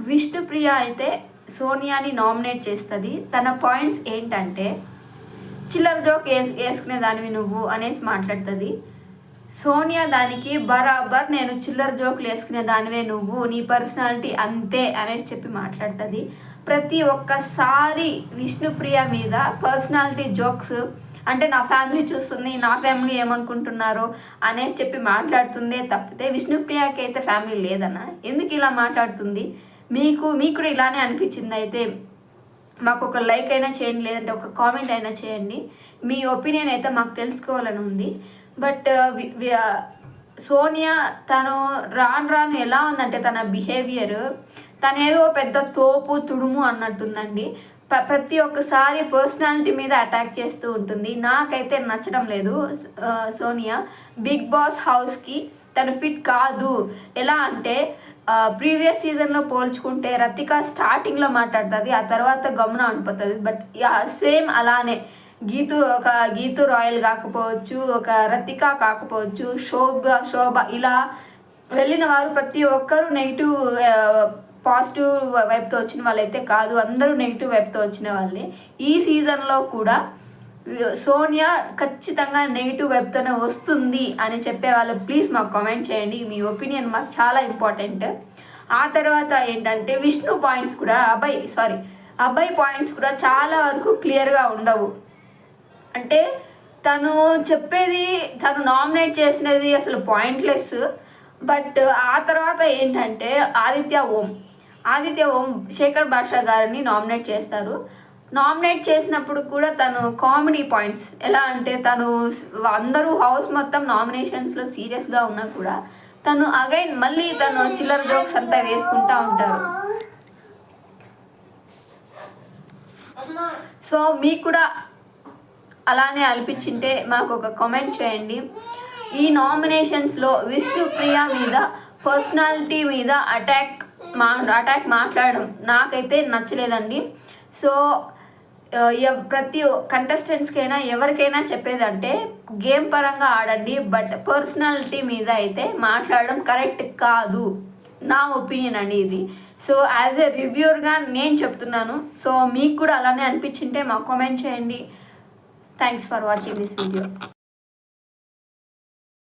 విష్ణుప్రియ అయితే సోనియాని నామినేట్ చేస్తుంది. తన పాయింట్స్ ఏంటంటే చిల్లర జోక్ వేసుకునే దానివి నువ్వు అనేసి మాట్లాడుతుంది. సోనియా దానికి బరాబర్ నేను చిల్లర జోకులు వేసుకునే దానివే నువ్వు, నీ పర్సనాలిటీ అంతే అనేసి చెప్పి మాట్లాడుతుంది. ప్రతి ఒక్కసారి విష్ణుప్రియ మీద పర్సనాలిటీ జోక్స్ అంటే నా ఫ్యామిలీ చూస్తుంది, నా ఫ్యామిలీ ఏమనుకుంటున్నారో అనేసి చెప్పి మాట్లాడుతుందే తప్పితే విష్ణుప్రియకి అయితే ఫ్యామిలీ లేదన్న. ఎందుకు ఇలా మాట్లాడుతుంది? మీకు కూడా ఇలానే అనిపించింది అయితే మాకు ఒక లైక్ అయినా చేయండి, లేదంటే ఒక కామెంట్ అయినా చేయండి. మీ ఒపీనియన్ అయితే మాకు తెలుసుకోవాలని ఉంది. బట్ సోనియా తను రాను ఎలా ఉందంటే తన బిహేవియర్ తనేదో పెద్ద తోపు తుడుము అన్నట్టుందండి. ప్రతి ఒక్కసారి పర్సనాలిటీ మీద అటాక్ చేస్తూ ఉంటుంది. నాకైతే నచ్చడం లేదు. సోనియా బిగ్ బాస్ హౌస్కి తను ఫిట్ కాదు. ఎలా అంటే ప్రీవియస్ సీజన్లో పోల్చుకుంటే రతిక స్టార్టింగ్లో మాట్లాడుతుంది, ఆ తర్వాత గమన అనిపోతుంది. బట్ సేమ్ అలానే గీతు రాయల్ కాకపోవచ్చు, ఒక రతిక కాకపోవచ్చు, శోభ ఇలా వెళ్ళిన వారు ప్రతి ఒక్కరు నెగిటివ్ పాజిటివ్ వైపుతో వచ్చిన వాళ్ళైతే కాదు, అందరూ నెగిటివ్ వైపుతో వచ్చిన వాళ్ళే. ఈ సీజన్లో కూడా సోనియా ఖచ్చితంగా నెగిటివ్ వైపుతోనే వస్తుంది అని చెప్పే వాళ్ళు ప్లీజ్ మాకు కామెంట్ చేయండి. మీ ఒపీనియన్ మాకు చాలా ఇంపార్టెంట్. ఆ తర్వాత ఏంటంటే విష్ణు పాయింట్స్ కూడా అబ్బాయి పాయింట్స్ కూడా చాలా వరకు క్లియర్గా ఉండవు. అంటే తను చెప్పేది, తను నామినేట్ చేసినది అసలు పాయింట్లెస్. బట్ ఆ తర్వాత ఏంటంటే ఆదిత్య ఓం శేఖర్ భాషా గారిని నామినేట్ చేస్తారు. నామినేట్ చేసినప్పుడు కూడా తను కామెడీ పాయింట్స్ ఎలా అంటే తను అందరూ హౌస్ మొత్తం నామినేషన్స్లో సీరియస్గా ఉన్నా కూడా తను అగైన్ మళ్ళీ తను చిల్లర జోక్స్ అంతా వేసుకుంటూ ఉంటారు. సో మీకు కూడా అలానే అనిపించింటే మాకు ఒక కామెంట్ చేయండి. ఈ నామినేషన్స్లో విష్ణుప్రియ మీద పర్సనాలిటీ మీద అటాక్ మాట్లాడడం నాకైతే నచ్చలేదండి. సో ప్రతి కంటెస్టెంట్స్కైనా ఎవరికైనా చెప్పేదంటే గేమ్ పరంగా ఆడండి, బట్ పర్సనాలిటీ మీద అయితే మాట్లాడడం కరెక్ట్ కాదు. నా ఒపీనియన్ అండి ఇది. సో యాజ్ ఎ రివ్యూర్గా నేను చెప్తున్నాను. సో మీకు కూడా అలానే అనిపించింటే మాకు కామెంట్ చేయండి. Thanks for watching this video.